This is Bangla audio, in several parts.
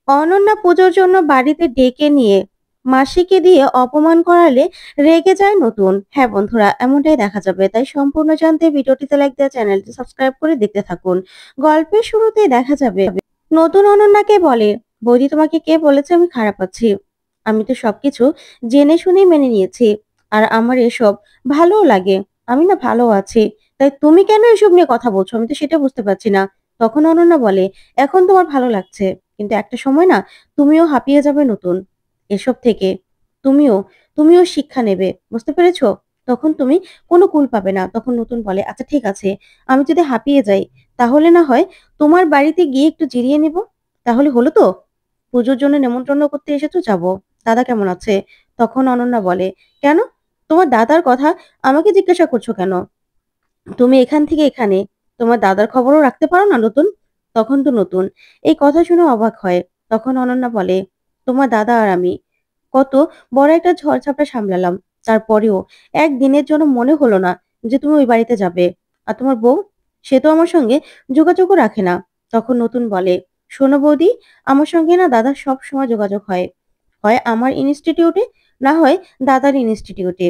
অনন্যা পুজোর জন্য বাড়িতে ডেকে নিয়ে মাসিকে দিয়ে অপমান করালে রেগে যায় নতুন। হ্যাঁ বন্ধুরা, এমনটাই দেখা যাবে। তাই সম্পূর্ণ জানতে ভিডিওটিতে লাইক দেওয়া, চ্যানেলটি সাবস্ক্রাইব করে দেখতে থাকুন। গল্পের শুরুতেই দেখা যাবে নতুন অনন্যাকে বলে, বৌদি তোমাকে কে বলেছে আমি খারাপ আছি? আমি তো সবকিছু জেনে শুনেই মেনে নিয়েছি। আর আমার এসব ভালোও লাগে। আমি না ভালো আছি। তাই তুমি কেন এসব নিয়ে কথা বলছো? আমি তো সেটা বুঝতে পারছি না। তখন অনন্যা বলে, এখন তোমার ভালো লাগছে, কিন্তু একটা সময় না তুমিও হাঁপিয়ে যাবে নতুন এসব থেকে। তুমিও তুমিও শিক্ষা নেবে, বুঝতে পেরেছো? তখন তুমি কোনো কুল পাবে না। তখন নতুন বলে, আচ্ছা ঠিক আছে, আমি যদি হাঁপিয়ে যাই তাহলে না হয় তোমার বাড়িতে গিয়ে একটু জিরিয়ে নেব। তাহলে হলো তো? পুজোর জন্য নেমন্ত্রণ করতে এসেছো, যাবো। দাদা কেমন আছে? তখন অনন্যা বলে, কেন? তোমার দাদার কথা আমাকে জিজ্ঞাসা করছো কেন? তুমি এখান থেকে এখানে তোমার দাদার খবরও রাখতে পারো না নতুন? তখন তো নতুন এই কথা শুনে অবাক হয়। তখন অনন্যা বলে, তোমার দাদা আর আমি কত বড় একটা ঝড়-ঝাপটা সামলালাম। তারপরেও একদিনের জন্য মনে হলো না যে তুমি ওই বাড়িতে যাবে। আর তোমার বউ, সে তো আমার সঙ্গে যোগাযোগও রাখে না। তখন নতুন বলে, শোনো বৌদি, আমার সঙ্গে না দাদার সবসময় যোগাযোগ হয়। হয় আমার ইনস্টিটিউটে, না হয় দাদার ইনস্টিটিউটে,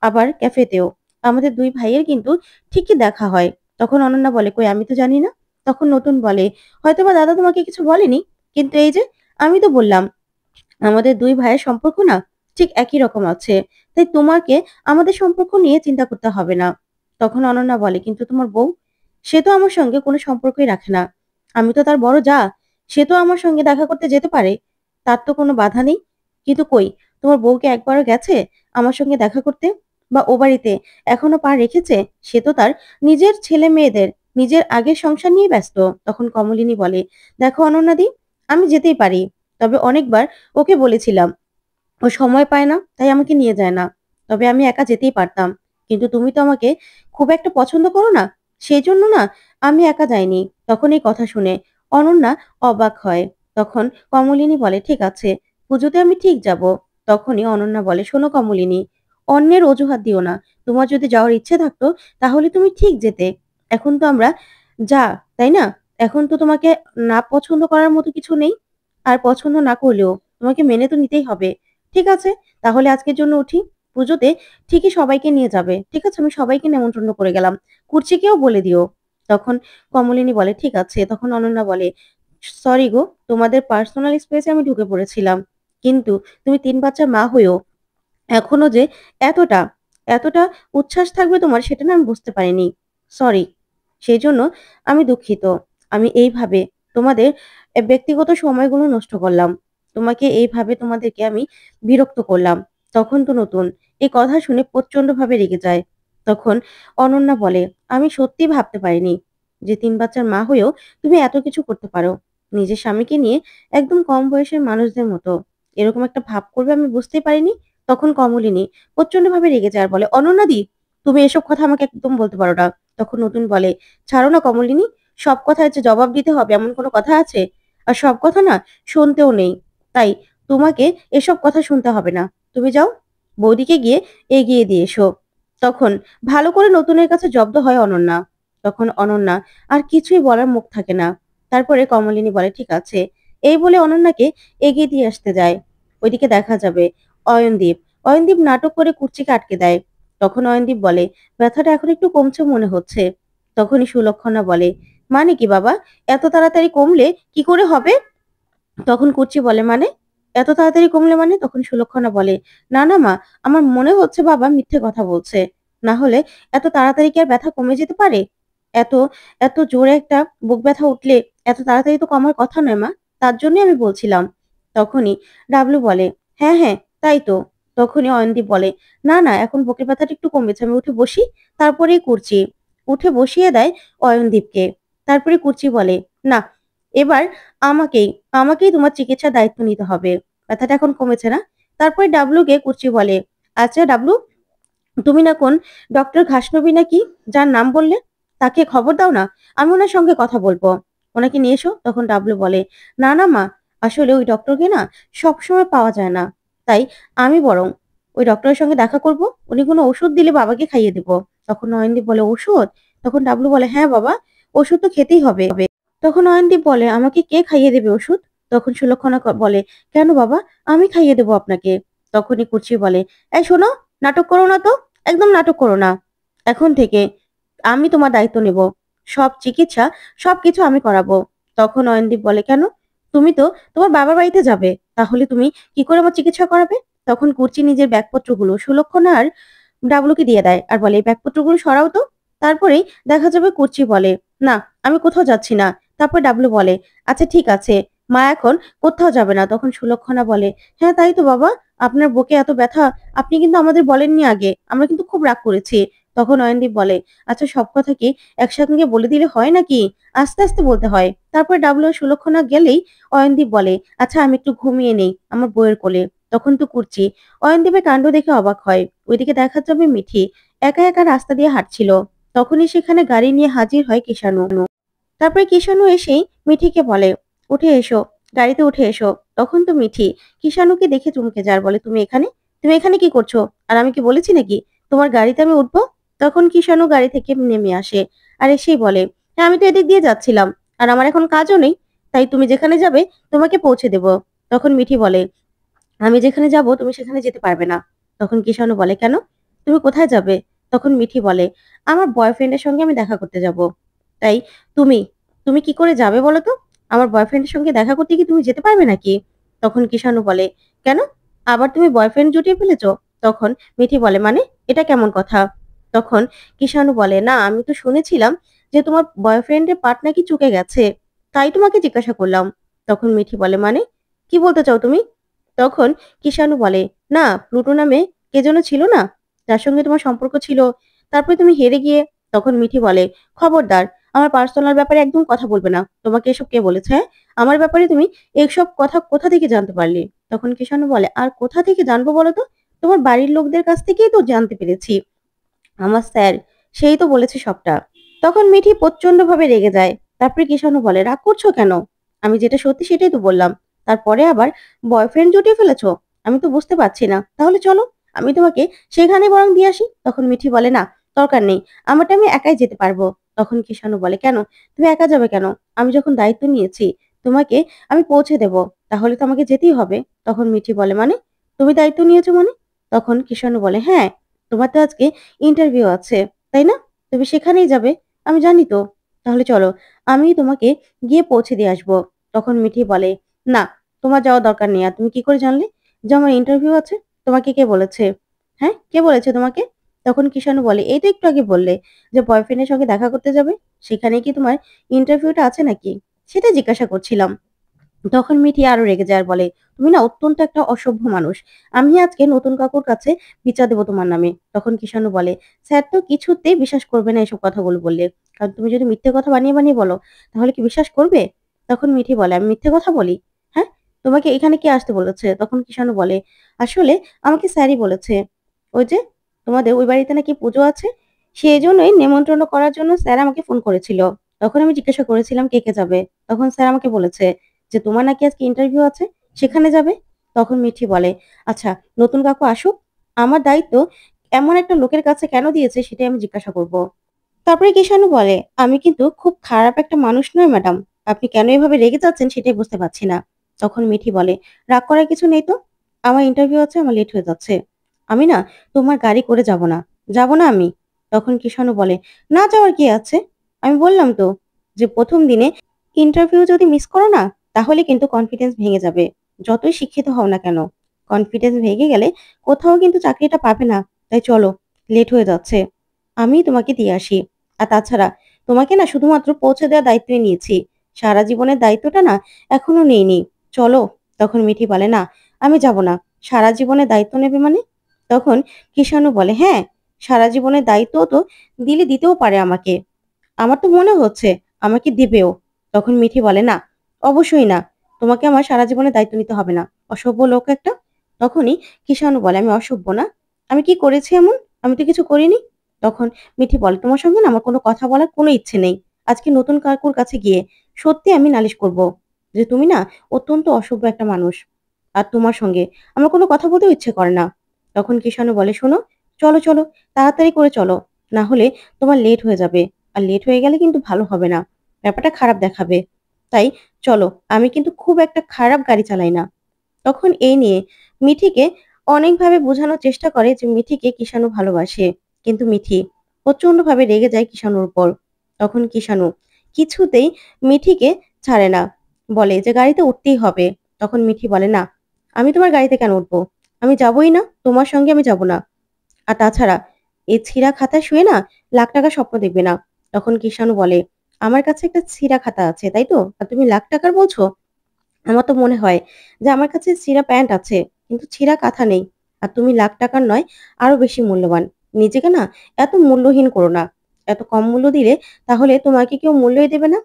আবার ক্যাফেতেও। আমাদের ২ ভাইয়ের কিন্তু ঠিকই দেখা হয়। তখন অনন্যা বলে, কই আমি তো জানি না। তখন নতুন বলে, হয়তোবা দাদা তোমাকে কিছু বলেনি। কিন্তু এই যে আমি তো বললাম আমাদের ২ ভাইয়ের সম্পর্ক না ঠিক একই রকম আছে। তাই তোমাকে আমাদের সম্পর্ক নিয়ে চিন্তা করতে হবে না। তখন অনন্যা বলে, কিন্তু তোমার বউ? সে তো আমার সঙ্গে কোনো সম্পর্কই রাখে না। আমি তো তার বড় জা। সে তো আমার সঙ্গে দেখা করতে যেতে পারে। তার তো কোনো বাধা নেই। কিন্তু কই, তোমার বউ কি একবারও গেছে আমার সঙ্গে দেখা করতে? বা ও বাড়িতে এখনো পা রেখেছে? সে তো তার নিজের ছেলে-মেয়েদের, নিজের আগের সংসার নিয়ে ব্যস্ত। তখন কমলিনী বলে, দেখো অনন্যাদি, আমি যেতেই পারি। তবে অনেকবার ওকে বলেছিলাম, ও সময় পায় না, তাই আমাকে নিয়ে যায় না। তবে আমি একা যেতেই পারতাম। কিন্তু তুমি তো আমাকে খুব একটা পছন্দ করো না। সেজন্য না আমি একা যাইনি। তখন এই কথা শুনে অনন্যা অবাক হয়। তখন কমলিনী বলে, ঠিক আছে, পুজোতে আমি ঠিক যাব। তখনই অনন্যা বলে, শোনো কমলিনী, অন্যের অজুহাত দিও না। তোমার যদি যাওয়ার ইচ্ছে থাকতো তাহলে তুমি ঠিক যেতে। এখন তো আমরা যা, তাই না? এখন তো তোমাকে না পছন্দ করার মতো কিছু নেই। আর পছন্দ না করলেও তোমাকে মেনে তো নিতেই হবে। ঠিক আছে, তাহলে আজকের জন্য উঠি। পুজোতে ঠিকই সবাইকে নিয়ে যাবে। ঠিক আছে, আমি সবাইকে নেমন্ত্রণ করে গেলাম। কুর্চিকেও বলে দিও। তখন কমলিনী বলে, ঠিক আছে। তখন অনন্যা বলে, সরি গো, তোমাদের পার্সোনাল স্পেসে আমি ঢুকে পড়েছিলাম। কিন্তু তুমি ৩ বাচ্চার মা হয়েও এখনো যে এতটা, এতটা উচ্ছ্বাস থাকবে তোমার, সেটা না আমি বুঝতে পারিনি। সরি। সেজন্য আমি দুঃখিত। আমি এইভাবে তোমাদের ব্যক্তিগত সময়গুলো নষ্ট করলাম। তোমাকে এইভাবে তোমাদেরকে আমি বিরক্ত করলাম। তখন তো নতুন এই কথা শুনে প্রচন্ডভাবে রেগে যায়। তখন অনন্যা বলে, আমি সত্যিই ভাবতে পারিনি যে ৩ বাচ্চার মা হয়েও তুমি এত কিছু করতে পারো। নিজের স্বামীকে নিয়ে একদম কম বয়সের মানুষদের মতো এরকম একটা ভাব করবে আমি বুঝতেই পারিনি। তখন কমলিনী প্রচন্ডভাবে রেগে যায় আর বলে, অনন্যাদি, তুমি এসব কথা আমাকে একদম বলতে পারো না। তখন নতুন বলে, ছাড়ো না কমলিনী, সব কথার যে জবাব দিতে হবে এমন কোনো কথা আছে? আর সব কথা না শুনতেও নেই। তাই তোমাকে এসব কথা শুনতে হবে না। তুমি যাও, বৌদিকে গিয়ে এগিয়ে দিয়ে এসো। তখন ভালো করে নতুনের কাছে জব্দ হয় অনন্যা। তখন অনন্যা আর কিছুই বলার মুখ থাকে না। তারপরে কমলিনী বলে, ঠিক আছে। এই বলে অনন্যাকে এগিয়ে দিয়ে আসতে যায়। ওইদিকে দেখা যাবে অয়নদীপ। অয়নদীপ নাটক করে কুর্চিকে আটকে দেয়। তখন অয়নদীপ বলে, ব্যথাটা এখন একটু কমছে মনে হচ্ছে। তখনই সুলক্ষণা বলে, মানে কি বাবা? এত তাড়াতাড়ি কমলে কি করে হবে? তখন কুচি বলে, মানে এত তাড়াতাড়ি কমলে মানে? তখন সুলক্ষণা বলে, না না মা, আমার মনে হচ্ছে বাবা মিথ্যে কথা বলছে। না হলে এত তাড়াতাড়ি কি আর ব্যথা কমে যেতে পারে? এত এত জোরে একটা বুক ব্যথা উঠলে এত তাড়াতাড়ি তো কমার কথা নয় মা। তার জন্যই আমি বলছিলাম। তখনই ডাবলু বলে, হ্যাঁ হ্যাঁ, তাই তো। তখনই অয়নদীপ বলে, না না, এখন বুকের ব্যথাটা একটু কমেছে, আমি উঠে বসি। তারপরেই করছি। উঠে বসিয়ে দেয় অয়নদীপকে। তারপরে কুচি বলে, না, এবার আমাকেই আমাকেই তোমার চিকিৎসার দায়িত্ব নিতে হবে। ব্যথাটা এখন কমেছে না? তারপরে ডাবলুকে কুচি বলে, আচ্ছা ডাবলু, তুমি না কোন ডক্টর ঘাসনবী নাকি, যার নাম বললে, তাকে খবর দাও না, আমি ওনার সঙ্গে কথা বলবো। ওনাকে নিয়ে এসো। তখন ডাবলু বলে, না না মা, আসলে ওই ডক্টরকে না সবসময় পাওয়া যায় না। তাই আমি বরং ওই ডক্টরের সঙ্গে দেখা করব। উনি কোনো ওষুধ দিলে বাবাকে খাইয়ে দিব। তখন নয়নদীপ বলে, ওষুধ? তখন ডাবলু বলে, হ্যাঁ বাবা, ওষুধ তো খেতেই হবে। তখন অয়নদীপ বলে, আমাকে কে খাইয়ে দেবে ওষুধ? তখন সুলক্ষণা বলে, কেন বাবা, আমি খাইয়ে দেবো আপনাকে। তখনই কুর্চি বলে, এই শোনো, নাটক করো না তো, একদম নাটক করো না। এখন থেকে আমি তোমার দায়িত্ব নেব, সব চিকিৎসা সবকিছু আমি করাবো। তখন অয়নদীপ বলে, কেন? তুমি তো তোমার বাবার বাড়িতে যাবে, তাহলে তুমি কি করে আমার চিকিৎসা করাবে? তখন কুর্চি নিজের ব্যাগপত্রগুলো সুলক্ষণা আর ডাবলুকে দিয়ে দেয় আর বলে, এই ব্যাগপত্রগুলো সরাও তো। তারপরেই দেখা যাবে কুর্চি বলে, না, আমি কোথাও যাচ্ছি না। তারপর ডাবলু বলে, আচ্ছা ঠিক আছে, মা এখন কোথাও যাবে না। তখন সুলক্ষণা বলে, হ্যাঁ তাই তো বাবা, আপনার বুকে এত ব্যথা, আপনি কিন্তু আমাদের বলেননি আগে, আমরা কিন্তু খুব রাগ করেছি। তখন অয়নদীপ বলে, আচ্ছা সব কথা কি একসঙ্গে বলে দিলে হয় নাকি? আস্তে আস্তে বলতে হয়। তারপর ডাবলু আর সুলক্ষণা গেলেই অয়নদীপ বলে, আচ্ছা আমি একটু ঘুমিয়ে নেই আমার বউয়ের কোলে। তখন তো কুর্চি অয়নদীপের কাণ্ড দেখে অবাক হয়। ওইদিকে দেখা যাবে মিঠি একা একা রাস্তা দিয়ে হাঁটছিল। তখনই সেখানে গাড়ি নিয়ে হাজির হয় কিষাণু। তারপরে কিষাণু এসেই মিঠিকে বলে, উঠে এসো, গাড়িতে উঠে এসো। তখন তো মিঠি কিষাণুকে দেখে চমকে যায় আর বলে, তুমি এখানে কি করছো? আর আমি কি বলেছি নাকি তোমার গাড়িতে আমি উঠবো? তখন কিষাণু গাড়ি থেকে নেমে আসে আর এসেই বলে, হ্যাঁ আমি তো এদিক দিয়ে যাচ্ছিলাম, আর আমার এখন কাজও নেই, তাই তুমি যেখানে যাবে তোমাকে পৌঁছে দেবো। তখন মিঠি বলে, আমি যেখানে যাব তুমি সেখানে যেতে পারবে না। তখন কিষাণু বলে, কেন? তুমি কোথায় যাবে? তখন মিঠি বলে, আমার বয়ফ্রেন্ডের সঙ্গে আমি দেখা করতে যাব। তাই তুমি তুমি কি করে যাবে বলো তো? আমার বয়ফ্রেন্ডের সঙ্গে দেখা করতে কি তুমি যেতে পারবে নাকি? তখন কিষাণু বলে, কেন? আবার তুমি বয়ফ্রেন্ড জুটিয়ে ফেলেছো? তখন মিঠি বলে, মানে এটা কেমন কথা? তখন কিষাণু বলে, না আমি তো শুনেছিলাম যে তোমার বয়ফ্রেন্ডের পাট নাকি চুকে গেছে, তাই তোমাকে জিজ্ঞাসা করলাম। তখন মিঠি বলে, মানে কি বলতে চাও তুমি? তখন কিষাণু বলে, না প্লুটো নামে কে যেন ছিল না, যার সঙ্গে তোমার সম্পর্ক ছিল, তারপরে তুমি হেরে গিয়ে। তখন মিঠি বলে, খবরদার, আমার পার্সোনাল ব্যাপারে একদম কথা বলবে না। তোমাকে এসব কে বলেছে, হ্যাঁ? আমার ব্যাপারে তুমি এইসব কথা কোথা থেকে জানতে পারলে? তখন কিষাণু বলে, আর কোথা থেকে জানবো বলো তো? তোমার বাড়ির লোকদের কাছ থেকেই তো জানতে পেরেছি। আমার স্যার, সেই তো বলেছে সবটা। তখন মিঠি প্রচন্ডভাবে রেগে যায়। তারপরে কিষাণু বলে, রাগ করছো কেন? আমি যেটা সত্যি সেটাই তো বললাম। তারপরে আবার বয়ফ্রেন্ড জুটিয়ে ফেলেছো? আমি তো বুঝতে পারছি না। তাহলে চলো, আমি তোমাকে সেখানে বরং দিয়ে আসি। তখন মিঠি বলে, না, দরকার নেই, আমারটা আমি একাই যেতে পারবো। তখন কিষাণু বলে, কেন? তুমি একা যাবে কেন? আমি যখন দায়িত্ব নিয়েছি তোমাকে আমি পৌঁছে দেব, তাহলে তো আমাকে যেতেই হবে। তখন মিঠি বলে, মানে তুমি দায়িত্ব নিয়েছো মানে? তখন কিষাণু বলে, হ্যাঁ, তোমার তো আজকে ইন্টারভিউ আছে, তাই না? তুমি সেখানেই যাবে, আমি জানি তো। তাহলে চলো, আমি তোমাকে গিয়ে পৌঁছে দিয়ে আসবো। তখন মিঠি বলে, না, তোমার যাওয়ার দরকার নেই। আর তুমি কি করে জানলে যে আমার ইন্টারভিউ আছে? তোমাকে কে বলেছে? হ্যাঁ, কে বলেছে তোমাকে? তখন কিষাণু বলে, এই তো একটু আগে বললে যে বয়ফ্রেন্ডের সঙ্গে দেখা করতে যাবে, সেখানে কি তোমার ইন্টারভিউটা আছে নাকি? সেটা জিজ্ঞাসা করছিলাম। তখন মিঠি আরো রেগে যায় আর বলে, তুমি না অত্যন্ত একটা অসভ্য মানুষ। আমি আজকে নতুন কাকুর কাছে বিচার দেবো তোমার নামে। তখন কিষাণু বলে, স্যার তো কিছুতেই বিশ্বাস করবে না এসব কথাগুলো বললে, কারণ তুমি যদি মিথ্যে কথা বানিয়ে বানিয়ে বলো তাহলে কি বিশ্বাস করবে? তখন মিঠি বলে, আমি মিথ্যে কথা বলি? হ্যাঁ, তোমাকে এখানে কে আসতে বলেছে? তখন কিষাণু বলে, আসলে আমাকে স্যারই বলেছে, ওই যে তোমাদের ওই বাড়িতে নাকি পুজো আছে, সেই জন্যই নেমন্ত্রণ করার জন্য স্যার আমাকে ফোন করেছিল। তখন আমি জিজ্ঞাসা করেছিলাম কে কে যাবে, তখন স্যার আমাকে বলেছে যে তোমার নাকি আজকে ইন্টারভিউ আছে, সেখানে যাবে। তখন মিঠি বলে, আচ্ছা নতুন কাকু আসুক, আমার দায়িত্ব এমন একটা লোকের কাছে কেন দিয়েছে সেটাই আমি জিজ্ঞাসা করব। তারপরে কিষাণু বলে, আমি কিন্তু খুব খারাপ একটা মানুষ নয় ম্যাডাম, আপনি কেন এভাবে রেগে যাচ্ছেন সেটাই বুঝতে পারছি না। তখন মিঠি বলে, রাগ করার কিছু নেই তো, আমার ইন্টারভিউ আছে, আমার লেট হয়ে যাচ্ছে, আমি না তোমার গাড়ি করে যাব না আমি। তখন কিষাণু বলে, না যাওয়ার কি আছে? আমি বললাম তো যে প্রথম দিনে ইন্টারভিউ যদি মিস করো না, তাহলে কিন্তু কনফিডেন্স ভেঙে যাবে, যতই শিক্ষিত হও না কেন। কনফিডেন্স ভেঙে গেলে কোথাও কিন্তু চাকরিটা পাবে না। তাই চলো, লেট হয়ে যাচ্ছে, আমি তোমাকে দিয়ে আসি। আর তাছাড়া তোমাকে না শুধুমাত্র পৌঁছে দেওয়ার দায়িত্বই নিয়েছি, সারা জীবনের দায়িত্বটা না এখনো নেইনি। চলো। তখন মিঠি বলে, না, আমি যাব না। সারা জীবনের দায়িত্ব নেবে মানে? তখন কিষাণু বলে, হ্যাঁ, সারা জীবনের দায়িত্ব তো দিতেও পারে আমাকে, আমার তো মনে হচ্ছে আমাকে দিবেও। তখন মিঠি বলে, না, অবশ্যই না, তোমাকে আমার সারা জীবনের দায়িত্ব নিতে হবে না, অসভ্য লোক একটা। তখনই কিষাণু বলে, আমি অসভ্য না? আমি কি করেছি এমন? আমি তো কিছু করিনি। তখন মিঠি বলে, তোমার সঙ্গে না আমার কোনো কথা বলার কোনো ইচ্ছে নেই। আজকে নতুন কাকুর কাছে গিয়ে সত্যি আমি নালিশ করব যে তুমি না অত্যন্ত অসভ্য একটা মানুষ, আর তোমার সঙ্গে আমার কোনো কথা বলতেও ইচ্ছে করে না। তখন কিষাণু বলে, শোনো, চলো চলো, তাড়াতাড়ি করে চলো, না হলে তোমার লেট হয়ে যাবে, আর লেট হয়ে গেলে কিন্তু ভালো হবে না, ব্যাপারটা খারাপ দেখাবে। তাই চলো, আমি কিন্তু খুব একটা খারাপ গাড়ি চালাই না। তখন এই নিয়ে মিঠিকে অনেকভাবে বোঝানোর চেষ্টা করে যে মিঠিকে কিষাণু ভালোবাসে। কিন্তু মিঠি প্রচন্ডভাবে রেগে যায় কিষাণুর উপর। তখন কিষাণু কিছুতেই মিঠিকে ছাড়ে না। বলে যে গাড়িতে উঠতেই হবে। তখন মিঠি বলে, "না, আমি তোমার গাড়িতে কেন উঠবো? আমি যাবোই না। তোমার সঙ্গে আমি যাব না। আর তাছাড়া এই ছিঁড়া খাতায় শুয়ে না লাখ টাকার স্বপ্ন দেখবে না।" তখন কিষাণু বলে, "আমার কাছে একটা ছিঁড়া খাতা আছে, তাই তো? আর তুমি লাখ টাকার বলছো? আমার তো মনে হয় যে আমার কাছে ছিঁড়া প্যান্ট আছে, কিন্তু ছিঁড়া কাঁথা নেই। আর তুমি লাখ টাকার নয়, আরো বেশি মূল্যবান। নিজেকে না এত মূল্যহীন করো না। এত কম মূল্য দিলে তাহলে তোমাকে কেউ মূল্যই দেবে না।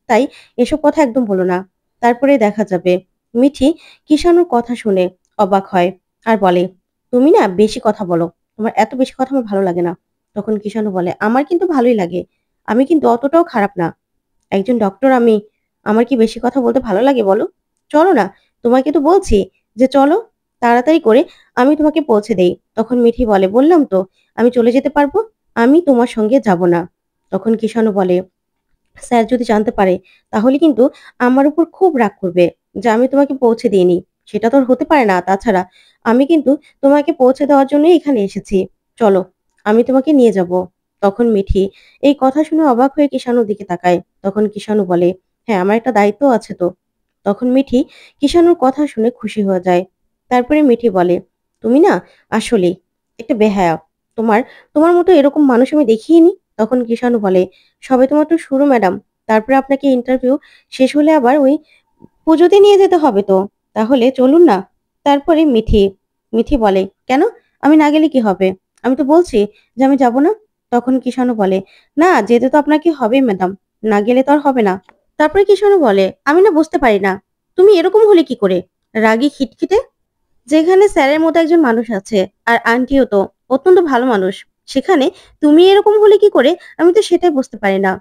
তাই এসব কথা একদম বলো না।" তারপরে দেখা যাবে মিঠি কিষাণুর কথা শুনে অবাক হয় আর বলে, "তুমি না বেশি কথা বলো। তোমার এত বেশি কথা আমার ভালো লাগে না।" তখন কিষাণু বলে, "আমার কিন্তু ভালোই লাগে। আমি কিন্তু অতটাও খারাপ না। একজন ডক্টর আমি। আমার কি বেশি কথা বলতে ভালো লাগে বলো? চলো না, তোমাকে তো বলছি যে চলো, তাড়াতাড়ি করে আমি তোমাকে পৌঁছে দেই।" তখন মিঠি বলে, "বললাম তো আমি চলে যেতে পারবো। আমি তোমার সঙ্গে যাব না।" তখন কিষাণু বলে, "স্যার যদি জানতে পারে তাহলে কিন্তু আমার উপর খুব রাগ করবে যে আমি তোমাকে পৌঁছে দিইনি। সেটা তো আর হতে পারে না। তাছাড়া আমি কিন্তু তোমাকে পৌঁছে দেওয়ার জন্যই এখানে এসেছি। চলো, আমি তোমাকে নিয়ে যাব।" তখন মিঠি এই কথা শুনে অবাক হয়ে কিষাণুর দিকে তাকায়। তখন কিষাণু বলে, "হ্যাঁ, আমার একটা দায়িত্ব আছে তো।" তখন মিঠি কিষাণুর কথা শুনে খুশি হয়ে যায়। তারপরে মিঠি বলে, "তুমি না আসলেই একটা বেহায়া। তোমার তোমার মতো এরকম মানুষ আমি দেখিনি।" তখন কিষাণু বলে, "সবে তো মাত্র শুরু ম্যাডাম। তারপরে আপনাকে ইন্টারভিউ শেষ হলে আবার ওই পুজোতে নিয়ে যেতে হবে তো। তাহলে চলুন না।" তারপরে মিঠি বলে, "কেন? আমি না গেলে কি হবে? আমি তো বলছি যে আমি যাব না।" তখন কিষাণু বলে, "না, যেতে তো আপনাকে হবেই ম্যাডাম। না গেলে তো আর হবে না।" তারপরে কিষাণু বলে, "আমি না বুঝতে পারি না। তুমি এরকম হলে কি করে? রাগী খিটখিটে? যেখানে স্যারের মতো একজন মানুষ আছে আর আন্টিও তো অত্যন্ত ভালো মানুষ। সেখানে তুমি এরকম হলে কি করে? আমি তো সেটাই বুঝতে পারি না।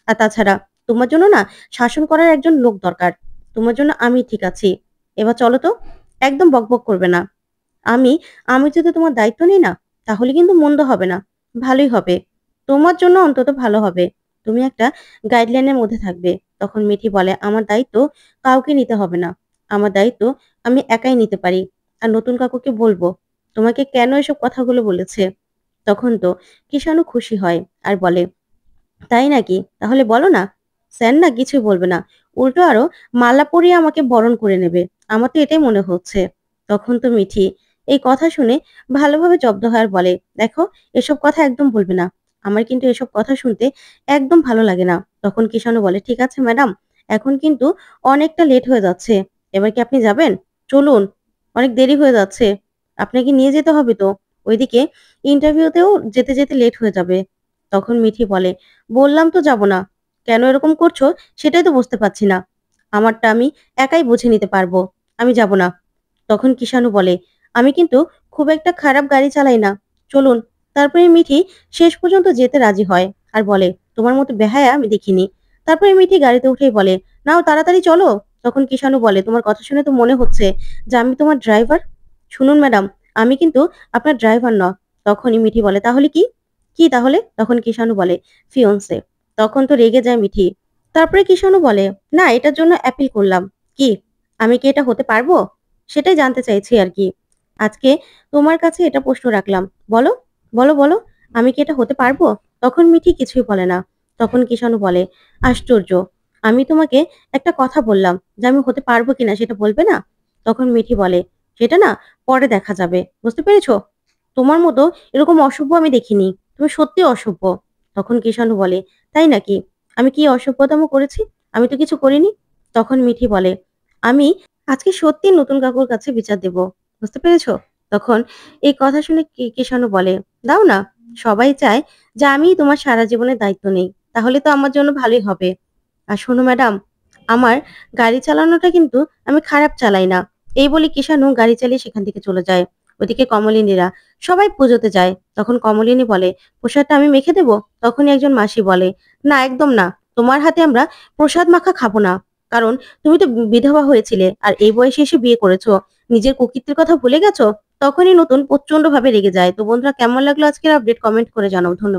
আর তাছাড়া তোমার জন্য না শাসন করার একজন লোক দরকার। তোমার জন্য আমি ঠিক আছি। এবার চলো তো। একদম বকবক করবে না। আমি আমি যদি তোমার দায়িত্ব নিই না, তাহলে কিন্তু মন্দ হবে না। ভালোই হবে। তোমার জন্য অন্তত ভালো হবে। তুমি একটা গাইডলাইনের মধ্যে থাকবে।" তখন মিঠি বলে, "আমার দায়িত্ব কাউকে নিতে হবে না। আমার দায়িত্ব আমি একাই নিতে পারি। আর নতুন কাকুকে বলবো তোমাকে কেন এসব কথাগুলো বলেছে।" তখন তো কিষাণু খুশি হয় আর বলে, "তাই নাকি? তাহলে বলো না। স্যার না কিছুই বলবে না। উল্টো আরো মালা পরিয়ে আমাকে বরণ করে নেবে। আমার তো এটাই মনে হচ্ছে।" তখন তো মিঠি এই কথা শুনে ভালোভাবে জব্দ হয় আর বলে, "দেখো, এসব কথা একদম বলবে না। আমার কিন্তু এসব কথা শুনতে একদম ভালো লাগে না।" তখন কিষাণু বলে, "ঠিক আছে ম্যাডাম, এখন কিন্তু অনেকটা লেট হয়ে যাচ্ছে। এবার কি আপনি যাবেন? চলুন, অনেক দেরি হয়ে যাচ্ছে। আপনাকে নিয়ে যেতে হবে তো। ওইদিকে ইন্টারভিউতেও যেতে লেট হয়ে যাবে।" তখন মিঠি বলে, "বললাম তো যাব না। কেন এরকম করছো সেটাই তো বুঝতে পারছি না। আমারটা আমি একাই বুঝে নিতে পারবো। আমি যাব না।" তখন কিষাণু বলে, "আমি কিন্তু খুব একটা খারাপ গাড়ি চালাই না। চলুন।" তারপরে মিঠি শেষ পর্যন্ত যেতে রাজি হয় আর বলে, "তোমার মতো বেহায়া আমি দেখিনি।" তারপরে মিঠি গাড়িতে উঠেই বলে, "নাও তাড়াতাড়ি চলো।" তখন কিষাণু বলে, "তোমার কথা শুনে তো মনে হচ্ছে যে আমি তোমার ড্রাইভার। শুনুন ম্যাডাম, আমি কিন্তু আপনার ড্রাইভার না।" তখনই মিঠি বলে, "তাহলে কি? কি তাহলে?" তখন কিষাণু বলে, "ফিয়ন্সে।" তখন তো রেগে যায় মিঠি। তারপরে কিষাণু বলে, "না, এটার জন্য অ্যাপিল করলাম। কি? আমি কি এটা হতে পারবো? সেটাই জানতে চাইছি আরকি। আজকে তোমার কাছে এটা প্রশ্ন রাখলাম। বলো, বলো। আমি কি এটা হতে পারবো?" তখন মিঠি কিছুই বলে না। তখন কিষাণু বলে, "আশ্চর্য! আমি তোমাকে একটা কথা বললাম যে আমি হতে পারবো কিনা সেটা বলবে না?" তখন মিঠি বলে, "সেটা না পরে দেখা যাবে। বুঝতে পেরেছো? তোমার মতো এরকম অসভ্য আমি দেখিনি। তুমি সত্যিই অসভ্য।" তখন কিষাণু বলে, "তাই নাকি? আমি কি অসভ্যতামো করেছি? আমি তো কিছু করিনি।" তখন মিঠি বলে, "আমি আজকে সত্যিই নতুন কাকুর কাছে বিচার দেব। বুঝতে পেরেছো?" তখন এই কথা শুনে কিষাণু বলে, "দাও না। সবাই চায় যে আমিই তোমার সারা জীবনের দায়িত্ব নেই। তাহলে তো আমার জন্য ভালোই হবে। আর শোনো ম্যাডাম, আমার গাড়ি চালানোটা কিন্তু আমি খারাপ চালাই না।" এই বলে কিষাণু গাড়ি চালিয়ে সেখান থেকে চলে যায়। ওদিকে কমলিনীরা সবাই পুজোতে যায়। তখন কমলিনী বলে, "প্রসাদটা আমি মেখে দেব?" তখনই একজন মাসি বলে, "না, একদম না। তোমার হাতে আমরা প্রসাদ মাখা খাবো না। কারণ তুমি তো বিধবা হয়েছিলে আর এই বয়সে এসে বিয়ে করেছো। নিজের কর্তৃত্বের কথা ভুলে গেছো?" তখনই নতুন প্রচন্ডভাবে রেগে যায়। তো বন্ধুরা, কেমন লাগলো আজকের আপডেট কমেন্ট করে জানাও। ধন্যবাদ।